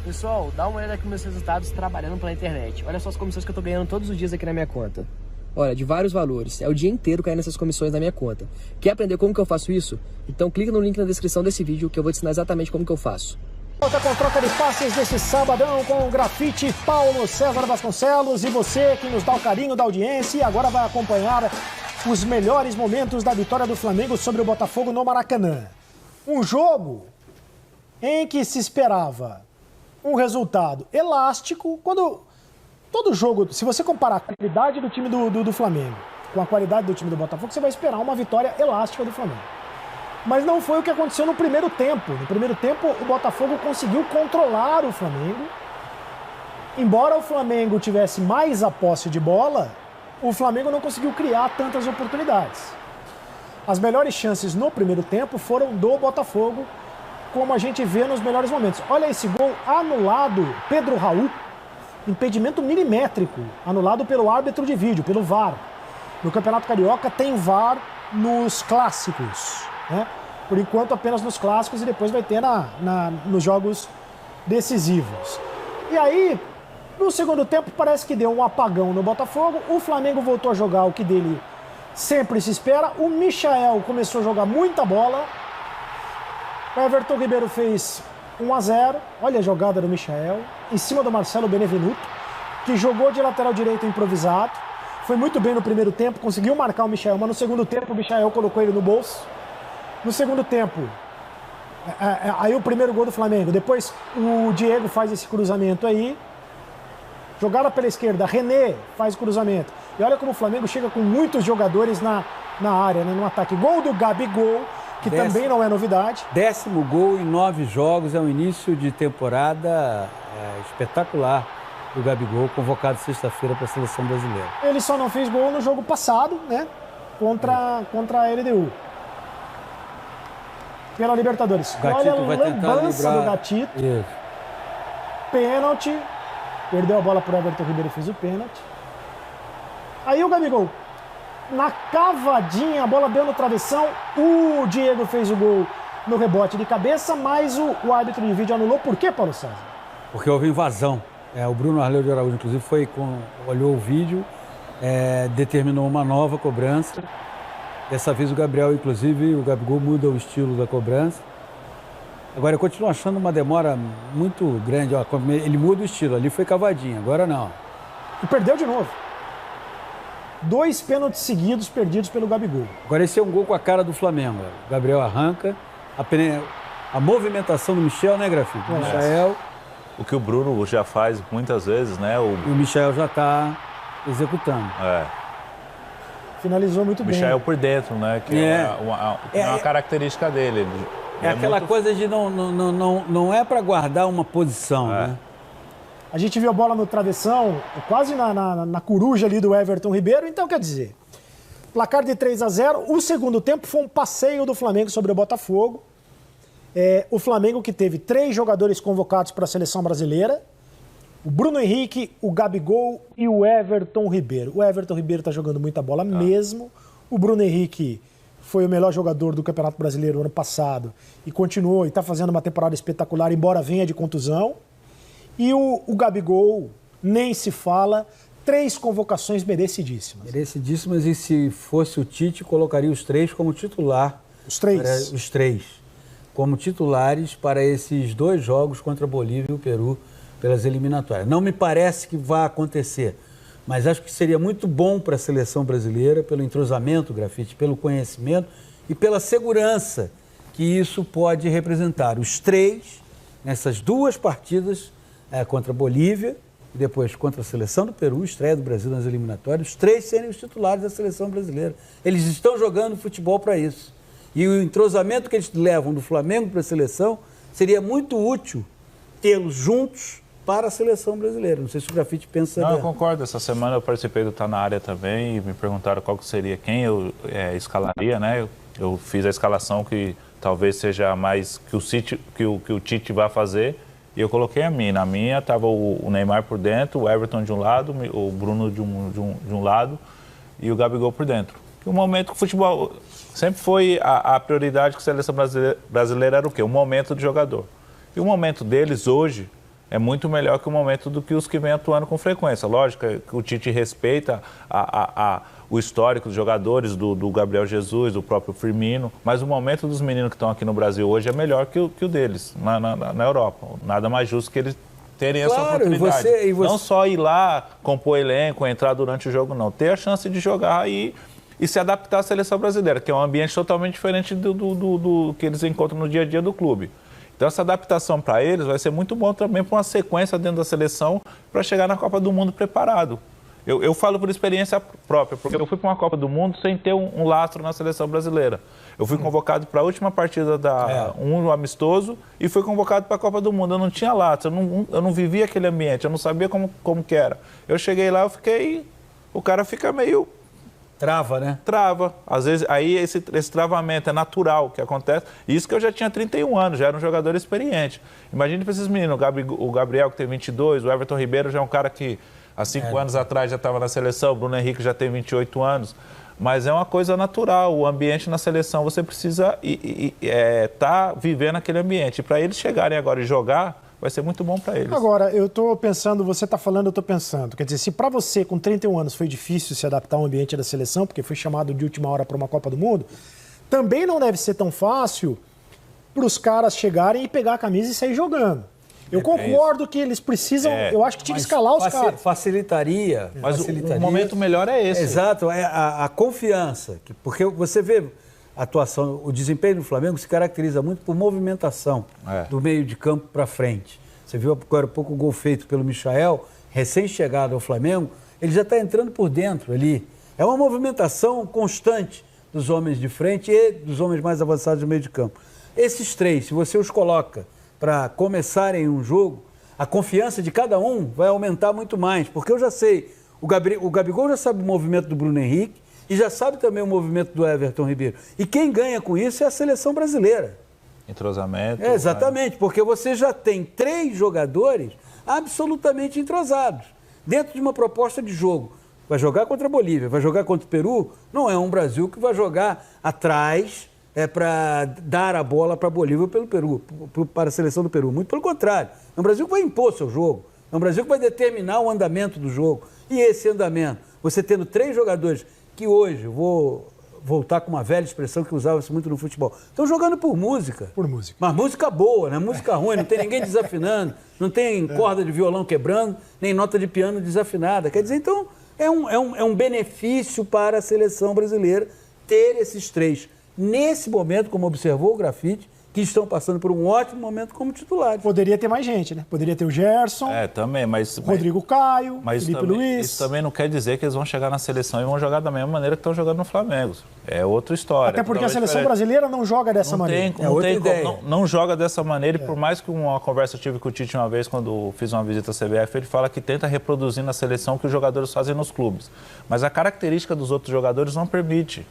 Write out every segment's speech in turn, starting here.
Pessoal, dá uma olhada aqui nos meus resultados trabalhando pela internet. Olha só as comissões que eu tô ganhando todos os dias aqui na minha conta. Olha, de vários valores. É o dia inteiro caindo essas comissões na minha conta. Quer aprender como que eu faço isso? Então clica no link na descrição desse vídeo que eu vou te ensinar exatamente como que eu faço. Volta com troca de passes desse sabadão com o grafite Paulo César Vasconcelos e você que nos dá o carinho da audiência e agora vai acompanhar os melhores momentos da vitória do Flamengo sobre o Botafogo no Maracanã. Um jogo em que se esperava um resultado elástico, quando todo jogo, se você comparar a qualidade do time do Flamengo com a qualidade do time do Botafogo, você vai esperar uma vitória elástica do Flamengo. Mas não foi o que aconteceu no primeiro tempo. No primeiro tempo, o Botafogo conseguiu controlar o Flamengo. Embora o Flamengo tivesse mais a posse de bola, o Flamengo não conseguiu criar tantas oportunidades. As melhores chances no primeiro tempo foram do Botafogo, como a gente vê nos melhores momentos. Olha esse gol anulado, Pedro Raul, impedimento milimétrico, anulado pelo árbitro de vídeo, pelo VAR. No Campeonato Carioca tem VAR nos clássicos, né? Por enquanto apenas nos clássicos e depois vai ter nos jogos decisivos. E aí, no segundo tempo parece que deu um apagão no Botafogo, o Flamengo voltou a jogar o que dele sempre se espera, o Michael começou a jogar muita bola, o Everton Ribeiro fez 1-0, olha a jogada do Michael, em cima do Marcelo Benevenuto, que jogou de lateral direito improvisado, foi muito bem no primeiro tempo, conseguiu marcar o Michael, mas no segundo tempo o Michael colocou ele no bolso. No segundo tempo, aí o primeiro gol do Flamengo, depois o Diego faz esse cruzamento aí, jogada pela esquerda, René faz o cruzamento, e olha como o Flamengo chega com muitos jogadores na área, né, no ataque. Gol do Gabigol, que também não é novidade. 10º gol em 9 jogos, é um início de temporada espetacular do Gabigol, convocado sexta-feira para a Seleção Brasileira. Ele só não fez gol no jogo passado, né, contra a LDU. Pela Libertadores. Olha a lambança do Gatito. Isso. Pênalti. Perdeu a bola para o Everton Ribeiro e fez o pênalti. Aí o Gabigol, na cavadinha, a bola deu no travessão. O Diego fez o gol no rebote de cabeça, mas o árbitro de vídeo anulou. Por quê, Paulo César? Porque houve invasão. O Bruno Arleu de Araújo, inclusive, olhou o vídeo, determinou uma nova cobrança. Dessa vez o Gabriel, inclusive, o Gabigol muda o estilo da cobrança. Agora, eu continuo achando uma demora muito grande. Ó, ele muda o estilo, ali foi cavadinha, agora não. E perdeu de novo. 2 pênaltis seguidos perdidos pelo Gabigol. Agora esse é um gol com a cara do Flamengo. O Gabriel arranca, a movimentação do Michel, né, Grafite? O Michael. O que o Bruno já faz muitas vezes, né? O Michel já está executando. Finalizou muito bem. O Michael por dentro, né? Que é uma característica dele. É aquela coisa de não é para guardar uma posição, né? A gente viu a bola no travessão, quase na coruja ali do Everton Ribeiro. Então, quer dizer, placar de 3-0. O segundo tempo foi um passeio do Flamengo sobre o Botafogo. O Flamengo que teve 3 jogadores convocados para a seleção brasileira. O Bruno Henrique, o Gabigol e o Everton Ribeiro. O Everton Ribeiro está jogando muita bola mesmo. O Bruno Henrique foi o melhor jogador do Campeonato Brasileiro ano passado e continuou e está fazendo uma temporada espetacular, embora venha de contusão. E o Gabigol, nem se fala, 3 convocações merecidíssimas. Merecidíssimas, e se fosse o Tite, colocaria os 3 como titular. Os 3? Os 3 como titulares para esses 2 jogos contra a Bolívia e o Peru pelas eliminatórias. Não me parece que vá acontecer, mas acho que seria muito bom para a seleção brasileira, pelo entrosamento, Grafite, pelo conhecimento e pela segurança que isso pode representar. Os 3, nessas 2 partidas, contra a Bolívia e depois contra a seleção do Peru, estreia do Brasil nas eliminatórias, os 3 serem os titulares da seleção brasileira. Eles estão jogando futebol para isso. E o entrosamento que eles levam do Flamengo para a seleção seria muito útil tê-los juntos para a seleção brasileira. Não sei se o Grafite pensa... Não, eu concordo. Essa semana eu participei do Tá Na Área também e me perguntaram qual que seria, quem eu escalaria, né? Eu fiz a escalação que talvez seja mais que o Tite vai fazer e eu coloquei a minha. Na minha estava o Neymar por dentro, o Everton de um lado, o Bruno de um lado e o Gabigol por dentro. E o momento que o futebol sempre foi a prioridade que a seleção brasileira era o quê? O momento do jogador. E o momento deles hoje é muito melhor que o momento do que os que vêm atuando com frequência. Lógico que o Tite respeita o histórico dos jogadores, do Gabriel Jesus, do próprio Firmino, mas o momento dos meninos que estão aqui no Brasil hoje é melhor que o deles, na Europa. Nada mais justo que eles terem essa oportunidade. E você... Não só ir lá, compor elenco, entrar durante o jogo, não. Ter a chance de jogar e se adaptar à seleção brasileira, que é um ambiente totalmente diferente do que eles encontram no dia a dia do clube. Então, essa adaptação para eles vai ser muito bom também para uma sequência dentro da seleção para chegar na Copa do Mundo preparado. Eu falo por experiência própria, porque eu fui para uma Copa do Mundo sem ter um lastro na seleção brasileira. Eu fui convocado para a última partida um amistoso e fui convocado para a Copa do Mundo. Eu não tinha lastro, eu não vivia aquele ambiente, eu não sabia como que era. Eu cheguei lá, o cara fica meio... Trava, né? Trava. Às vezes, aí esse travamento é natural que acontece. Isso que eu já tinha 31 anos, já era um jogador experiente. Imagine para esses meninos, o Gabriel que tem 22, o Everton Ribeiro já é um cara que há 5 anos atrás já estava na seleção, o Bruno Henrique já tem 28 anos. Mas é uma coisa natural, o ambiente na seleção, você precisa estar vivendo aquele ambiente. E para eles chegarem agora e jogar, vai ser muito bom para eles. Agora, eu estou pensando, você está falando, eu estou pensando. Quer dizer, se para você, com 31 anos, foi difícil se adaptar ao ambiente da seleção, porque foi chamado de última hora para uma Copa do Mundo, também não deve ser tão fácil para os caras chegarem e pegar a camisa e sair jogando. Eu concordo que eles precisam, eu acho que tinha que escalar os caras. Facilitaria. Mas o momento melhor é esse. Exato, é a confiança. Porque você vê a atuação, o desempenho do Flamengo se caracteriza muito por movimentação do meio de campo para frente. Você viu agora há pouco o gol feito pelo Michael, recém-chegado ao Flamengo, ele já está entrando por dentro ali. É uma movimentação constante dos homens de frente e dos homens mais avançados do meio de campo. Esses três, se você os coloca para começarem um jogo, a confiança de cada um vai aumentar muito mais, porque eu já sei, o Gabigol já sabe o movimento do Bruno Henrique e já sabe também o movimento do Everton Ribeiro. E quem ganha com isso é a seleção brasileira. Entrosamento. Exatamente, porque você já tem 3 jogadores absolutamente entrosados, dentro de uma proposta de jogo. Vai jogar contra a Bolívia, vai jogar contra o Peru, não é um Brasil que vai jogar atrás para dar a bola para a Bolívia ou pelo Peru, para a seleção do Peru. Muito pelo contrário. É um Brasil que vai impor seu jogo. É um Brasil que vai determinar o andamento do jogo. E esse andamento, você tendo 3 jogadores que hoje, vou voltar com uma velha expressão que usava-se muito no futebol, estão jogando por música. Por música. Mas música boa, não é música ruim, não tem ninguém desafinando, não tem corda de violão quebrando, nem nota de piano desafinada. Quer dizer, então, é um benefício para a seleção brasileira ter esses 3. Nesse momento, como observou o Grafite, que estão passando por um ótimo momento como titulares. Poderia ter mais gente, né? Poderia ter o Gerson, também, Rodrigo Caio, Felipe também, Luiz. Isso também não quer dizer que eles vão chegar na seleção e vão jogar da mesma maneira que estão jogando no Flamengo. É outra história. Até porque a seleção brasileira não joga dessa maneira. Não joga dessa maneira, e por mais que uma conversa eu tive com o Tite uma vez, quando fiz uma visita à CBF, ele fala que tenta reproduzir na seleção o que os jogadores fazem nos clubes. Mas a característica dos outros jogadores não permite.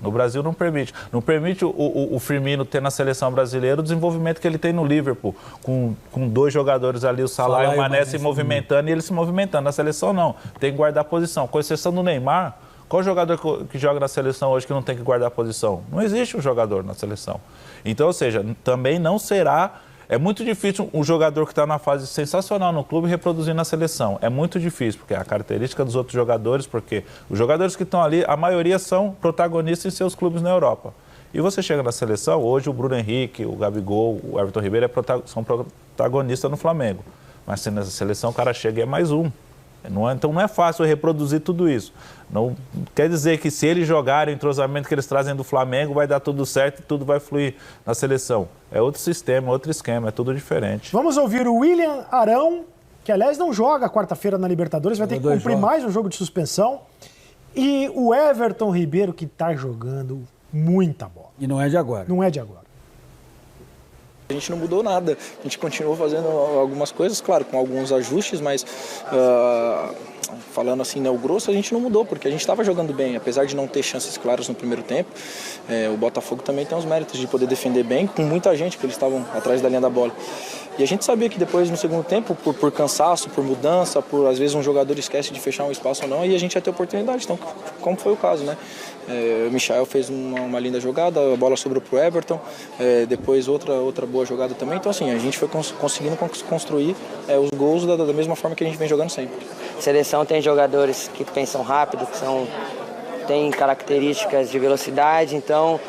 No Brasil não permite. Não permite o Firmino ter na seleção brasileira o desenvolvimento que ele tem no Liverpool, com 2 jogadores ali, o Salah e o Mané se movimentando e ele se movimentando. Na seleção não, tem que guardar a posição. Com exceção do Neymar, qual jogador que joga na seleção hoje que não tem que guardar a posição? Não existe um jogador na seleção. Então, ou seja, também não será... É muito difícil um jogador que está numa fase sensacional no clube reproduzir na seleção. É muito difícil, porque é a característica dos outros jogadores, porque os jogadores que estão ali, a maioria são protagonistas em seus clubes na Europa. E você chega na seleção, hoje o Bruno Henrique, o Gabigol, o Everton Ribeiro são protagonistas no Flamengo. Mas se nessa seleção o cara chega e é mais um. Então não é fácil reproduzir tudo isso. Não quer dizer que se eles jogarem o entrosamento que eles trazem do Flamengo, vai dar tudo certo e tudo vai fluir na seleção. É outro sistema, outro esquema, é tudo diferente. Vamos ouvir o William Arão, que aliás não joga quarta-feira na Libertadores, vai ter que cumprir mais um jogo de suspensão. E o Everton Ribeiro, que está jogando muita bola. E não é de agora. Não é de agora. A gente não mudou nada, a gente continuou fazendo algumas coisas, claro, com alguns ajustes, mas falando assim, né, o grosso a gente não mudou, porque a gente estava jogando bem, apesar de não ter chances claras no primeiro tempo. O Botafogo também tem os méritos de poder defender bem, com muita gente, que eles estavam atrás da linha da bola. E a gente sabia que depois, no segundo tempo, por cansaço, por mudança, por às vezes um jogador esquece de fechar um espaço ou não, e a gente ia ter oportunidade. Então, como foi o caso, né? O Michael fez uma linda jogada, a bola sobrou para o Everton, depois outra boa jogada também. Então, assim, a gente foi conseguindo construir os gols da mesma forma que a gente vem jogando sempre. A seleção tem jogadores que pensam rápido, tem características de velocidade, então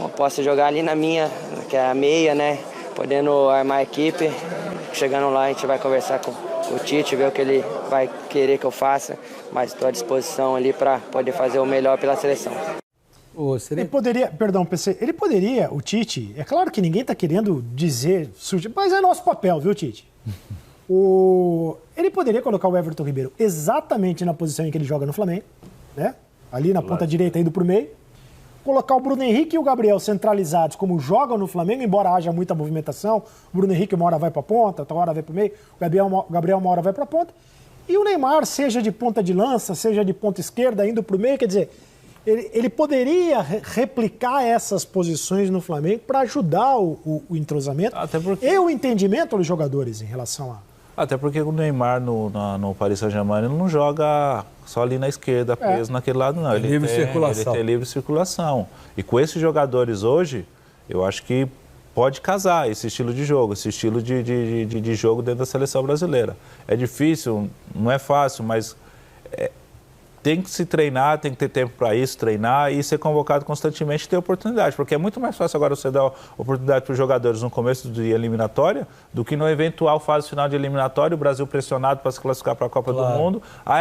eu posso jogar ali na minha, que é a meia, né? Podendo armar a equipe. Chegando lá, a gente vai conversar com o Tite, ver o que ele vai querer que eu faça, mas estou à disposição ali para poder fazer o melhor pela seleção. Ele poderia, perdão, PC, ele poderia, o Tite, é claro que ninguém está querendo dizer, mas é nosso papel, viu, Tite? Ele poderia colocar o Everton Ribeiro exatamente na posição em que ele joga no Flamengo, né? Ali na ponta direita, indo para o meio. Colocar o Bruno Henrique e o Gabriel centralizados como jogam no Flamengo, embora haja muita movimentação. O Bruno Henrique uma hora vai para a ponta, outra hora vai para o meio. O Gabriel uma hora vai para a ponta. E o Neymar, seja de ponta de lança, seja de ponta esquerda, indo para o meio. Quer dizer, ele poderia replicar essas posições no Flamengo para ajudar o entrosamento e o entendimento dos jogadores em relação a... Até porque o Neymar no Paris Saint-Germain ele não joga só ali na esquerda, preso naquele lado, não. Ele tem livre circulação. E com esses jogadores hoje, eu acho que pode casar esse estilo de jogo, esse estilo de jogo dentro da seleção brasileira. É difícil, não é fácil, mas tem que se treinar, tem que ter tempo para isso, treinar e ser convocado constantemente e ter oportunidade. Porque é muito mais fácil agora você dar oportunidade para os jogadores no começo de eliminatória do que no eventual fase final de eliminatória, o Brasil pressionado para se classificar para a Copa do Mundo.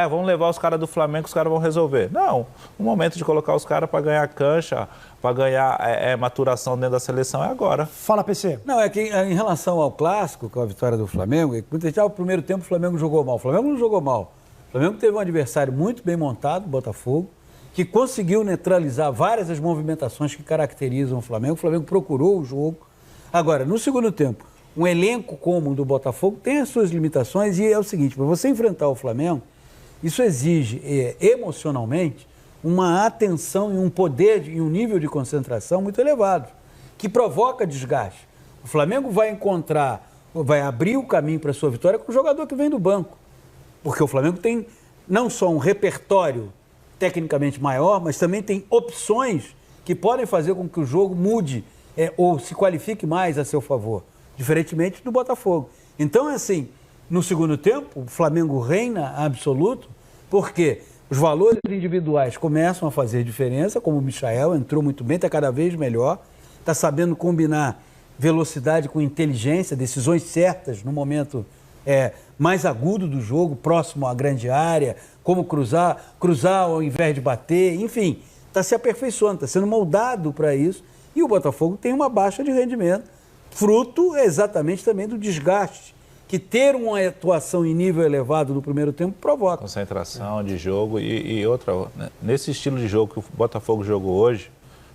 Vamos levar os caras do Flamengo, os caras vão resolver. Não, o momento de colocar os caras para ganhar cancha, para ganhar maturação dentro da seleção é agora. Fala, PC. Não, é que em relação ao clássico, com a vitória do Flamengo, o primeiro tempo o Flamengo jogou mal. O Flamengo não jogou mal. O Flamengo teve um adversário muito bem montado, o Botafogo, que conseguiu neutralizar várias das movimentações que caracterizam o Flamengo. O Flamengo procurou o jogo. Agora, no segundo tempo, um elenco como o do Botafogo tem as suas limitações e é o seguinte, para você enfrentar o Flamengo, isso exige emocionalmente uma atenção e um poder e um nível de concentração muito elevado, que provoca desgaste. O Flamengo vai abrir o caminho para a sua vitória com o jogador que vem do banco. Porque o Flamengo tem não só um repertório tecnicamente maior, mas também tem opções que podem fazer com que o jogo mude ou se qualifique mais a seu favor, diferentemente do Botafogo. Então, assim, no segundo tempo, o Flamengo reina absoluto, porque os valores individuais começam a fazer diferença, como o Michael entrou muito bem, está cada vez melhor, está sabendo combinar velocidade com inteligência, decisões certas no momento mais agudo do jogo, próximo à grande área, como cruzar ao invés de bater, enfim, está se aperfeiçoando, está sendo moldado para isso. E o Botafogo tem uma baixa de rendimento, fruto exatamente também do desgaste que ter uma atuação em nível elevado no primeiro tempo provoca. Concentração de jogo e outra, né? Nesse estilo de jogo que o Botafogo jogou hoje,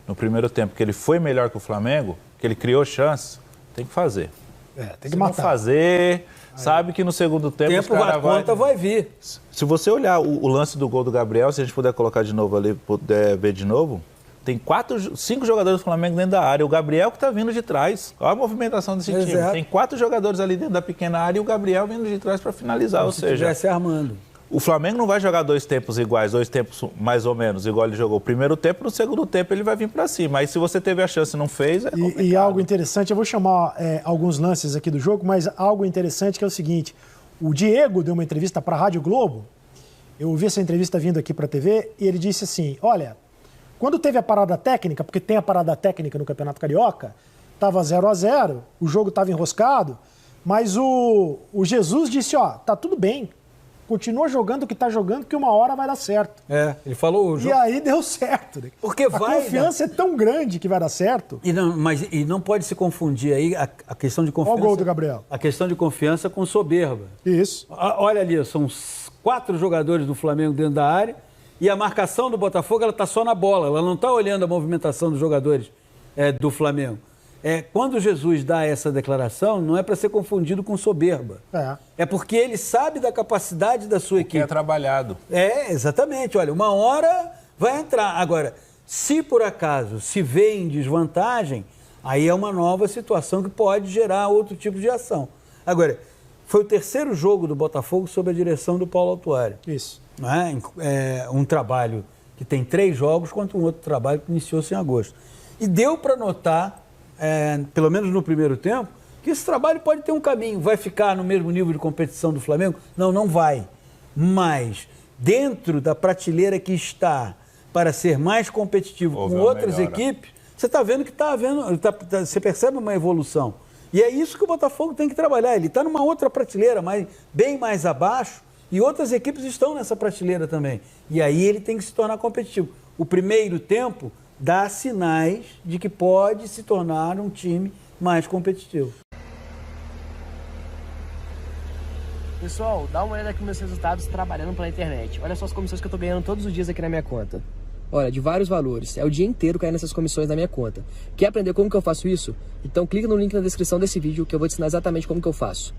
no primeiro tempo, que ele foi melhor que o Flamengo, que ele criou chance, tem que fazer. Tem que matar. Se não fazer... Sabe que no segundo tempo os caras vai vir. Se você olhar o lance do gol do Gabriel, se a gente puder colocar de novo ali, puder ver de novo, tem 5 jogadores do Flamengo dentro da área. O Gabriel que está vindo de trás. Olha a movimentação desse time. Tem 4 jogadores ali dentro da pequena área e o Gabriel vindo de trás para finalizar. Como ou se seja, estivesse armando. O Flamengo não vai jogar 2 tempos iguais, 2 tempos mais ou menos, igual ele jogou o primeiro tempo, no segundo tempo ele vai vir para cima. Aí se você teve a chance e não fez, e algo interessante, eu vou chamar alguns lances aqui do jogo, mas algo interessante que é o seguinte, o Diego deu uma entrevista para a Rádio Globo, eu ouvi essa entrevista vindo aqui para a TV, e ele disse assim, olha, quando teve a parada técnica, porque tem a parada técnica no Campeonato Carioca, estava 0-0, o jogo estava enroscado, mas o Jesus disse, tá tudo bem, continua jogando o que está jogando, que uma hora vai dar certo. Ele falou... E aí deu certo. Né? Porque a confiança é tão grande que vai dar certo. E não pode se confundir aí a questão de confiança... Olha o gol do Gabriel. A questão de confiança com soberba. Isso. Olha ali, são 4 jogadores do Flamengo dentro da área e a marcação do Botafogo ela está só na bola, ela não está olhando a movimentação dos jogadores do Flamengo. quando Jesus dá essa declaração, não é para ser confundido com soberba. É porque ele sabe da capacidade da sua equipe. É trabalhado. Exatamente. Olha, uma hora vai entrar. Agora, se por acaso se vê em desvantagem, aí é uma nova situação que pode gerar outro tipo de ação. Agora, foi o terceiro jogo do Botafogo sob a direção do Paulo Autuari. Isso. Não é? Um trabalho que tem 3 jogos contra um outro trabalho que iniciou-se em agosto. E deu para notar, pelo menos no primeiro tempo, que esse trabalho pode ter um caminho. Vai ficar no mesmo nível de competição do Flamengo? Não, não vai. Mas dentro da prateleira que está para ser mais competitivo com outras equipes, você está vendo que está havendo, você percebe uma evolução. E é isso que o Botafogo tem que trabalhar. Ele está numa outra prateleira, bem mais abaixo, e outras equipes estão nessa prateleira também. E aí ele tem que se tornar competitivo. O primeiro tempo dá sinais de que pode se tornar um time mais competitivo. Pessoal, dá uma olhada aqui nos meus resultados trabalhando pela internet. Olha só as comissões que eu tô ganhando todos os dias aqui na minha conta. Olha, de vários valores. É o dia inteiro caindo nessas comissões na minha conta. Quer aprender como que eu faço isso? Então clica no link na descrição desse vídeo que eu vou te ensinar exatamente como que eu faço.